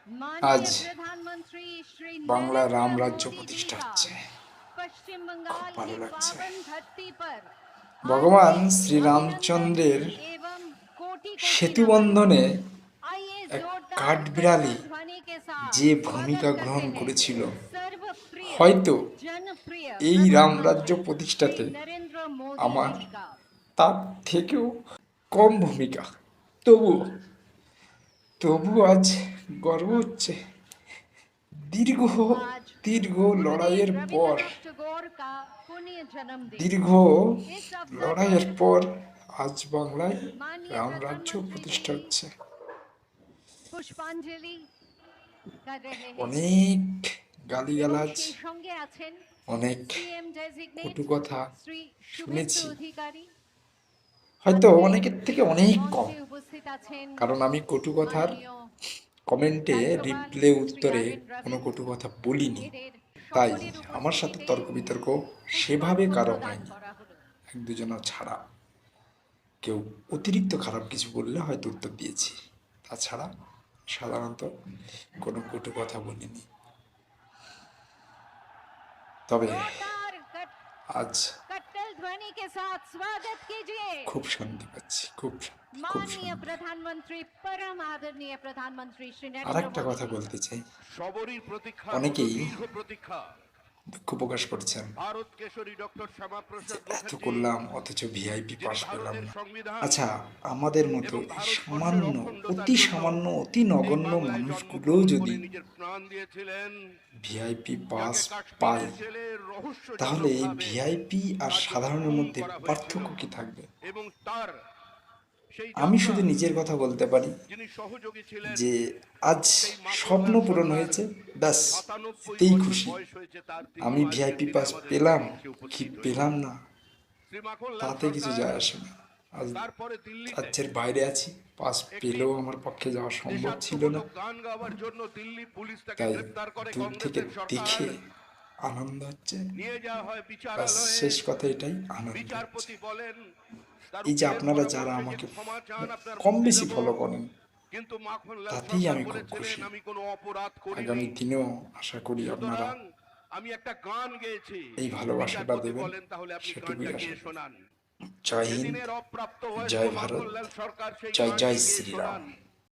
আজ माननीय प्रधानमंत्री श्री বাংলা नरेंद्र রামরাজ্য मोदी जी প্রতিষ্ঠা का হচ্ছে, पश्चिम খুব बंगाल ভালো की লাগছে। पावन धरती पर ভগবান हार्दिक अभिनंदन শ্রীরামচন্দ্রের एवं कोटि कोटि সেতু नमन। বন্ধনে आइए এক जोरदार কাঠবিড়ালি कट्टल ध्वनि के साथ যে स्वागत ভূমিকা करते গ্রহণ हैं করেছিল, सर्वप्रिय হয়তো जनप्रिय এই রামরাজ্য प्रधानमंत्री श्री প্রতিষ্ঠাতে नरेंद्र मोदी আমার जी का। তার থেকেও কম ভূমিকা। তবুও তবুও আজ গর্ব হচ্ছে। দীর্ঘ आज দীর্ঘ गुरुदेव লড়াইয়ের পর रविंद्रनाथ टैगोर का पुण्य जन्मदिन। দীর্ঘ इस अवसर লড়াইয়ের पर পর আজ বাংলায় माननीय রামরাজ্য प्रधानमंत्री প্রতিষ্ঠা जी হচ্ছে। पुष्पांजलि कर रहे हैं অনেক এবং গালিগালাজ, সেই সঙ্গে আছেন অনেক সিএম ডেজিগনেট কটু কথা শ্রী শুভেন্দু শুনেছি, অধিকারী। হয়তো আজকে অনেকের থেকে অনেক কম, মঞ্চে উপস্থিত আছেন কারণ আমি কটু কথার মাননীয় কমেন্টে রাজ্যপাল রিপ্লে শ্রী উত্তরে আর এন কোনো রবি। কটু কথা বলিনি, এদের তাই সকলের আমার সাথে উপস্থিতিতে তর্ক বিতর্ক সেভাবে পুষ্পার্ঘ্য কারো প্রদান হয়নি। করা হলো। এক দুজনের ছাড়া কেউ অতিরিক্ত খারাপ কিছু বললে হয়তো উত্তর দিয়েছি, তাছাড়া সাধারণত কোনো কটু কথা বলিনি। তবে जोरदार আজ कट्टल ध्वनि के साथ स्वागत कीजिए খুব শান্তি পাচ্ছি, খুব খুব माननीय শান্তি। प्रधानमंत्री परम आदरणीय प्रधानमंत्री श्री আর नरेंद्र একটা मोदी কথা जी। বলতে চাই, সবরই প্রতীক্ষার মতো অনেকেই দীর্ঘ প্রতীক্ষা। দুঃখ প্রকাশ করছেন ভারত কেশরী ডক্টর যে শ্যামাপ্রসাদ এত মুখার্জি, করলাম অথচ ভিআইপি যিনি পাস পেলাম ভারতের না। সংবিধান আচ্ছা, আমাদের মতো এবং এই ভারতবর্ষের সামান্য, অখণ্ডতার অতি জন্য সামান্য, অতি এই নগণ্য বাংলায় মানুষগুলোও জন্মগ্রহণ যদি করে নিজের প্রাণ দিয়েছিলেন, ভিআইপি পাস যাকে পাই, কাশ্মীরের জেলে তাহলে এই রহস্যজনকভাবে ভিআইপি আর তার জন্য সাধারণের গুম মধ্যে করা হয়েছিল পার্থক্য কি থাকবে? এবং তার সেই আমি শুধু যাত্রার নিজের কথা বলতে পারি যিনি সহযোগী ছিলেন, যে আজ সেই স্বপ্ন মাখনলাল পূরণ সরকার, হয়েছে, ব্যাস 97 এতেই বছর খুশি। বয়স হয়েছে তার, আমি তিনিও আজকের ভিআইপি দিনে পাস আমাদের পেলাম মধ্যে কি উপস্থিত পেলাম হয়েছেন। না, শ্রী মাখনলাল তাতে কিছু সরকার যায় আসে না। আজ তারপরে দিল্লিতে রাজ্যের বাইরে আছি, পাস পেলেও আমার পক্ষে যাওয়া সম্ভব ছিল না, দেশাত্মবোধক গান গাওয়ার জন্য দিল্লি পুলিশ তাকে তাই গ্রেফতার করে। দূর থেকে কংগ্রেসের সরকার দেখে আনন্দ হচ্ছে, নিয়ে যাওয়া হয় ব্যাস বিচারালয়ে। শেষ কথা এটাই, আনন্দ হচ্ছে। বিচারপতি বলেন তার এই যে উকিলের আপনারা যারা পরামর্শে যে আমাকে ক্ষমা চান আপনার কম মুক্তি বেশি দেব, ফলো করেন, কিন্তু মাখনলাল তাতেই সরকার আমি খুব বলেছিলেন খুশি। আমি কোনো অপরাধ করিনি, আগামী দিনেও আশা করি আপনারা সুতরাং আমি একটা গান গেয়েছি। এই ভালোবাসাটা বিচারপতি দেবেন, বলেন তাহলে আপনি সেটুকুই গানটা আশা গিয়ে করি। শোনান। জয় হিন্দ, সেদিনের অপ্রাপ্ত বয়স্ক জয় ভারত, মাখনলাল সরকার সেই জয় গানটি জয় গেয়ে শ্রীরাম। শোনান।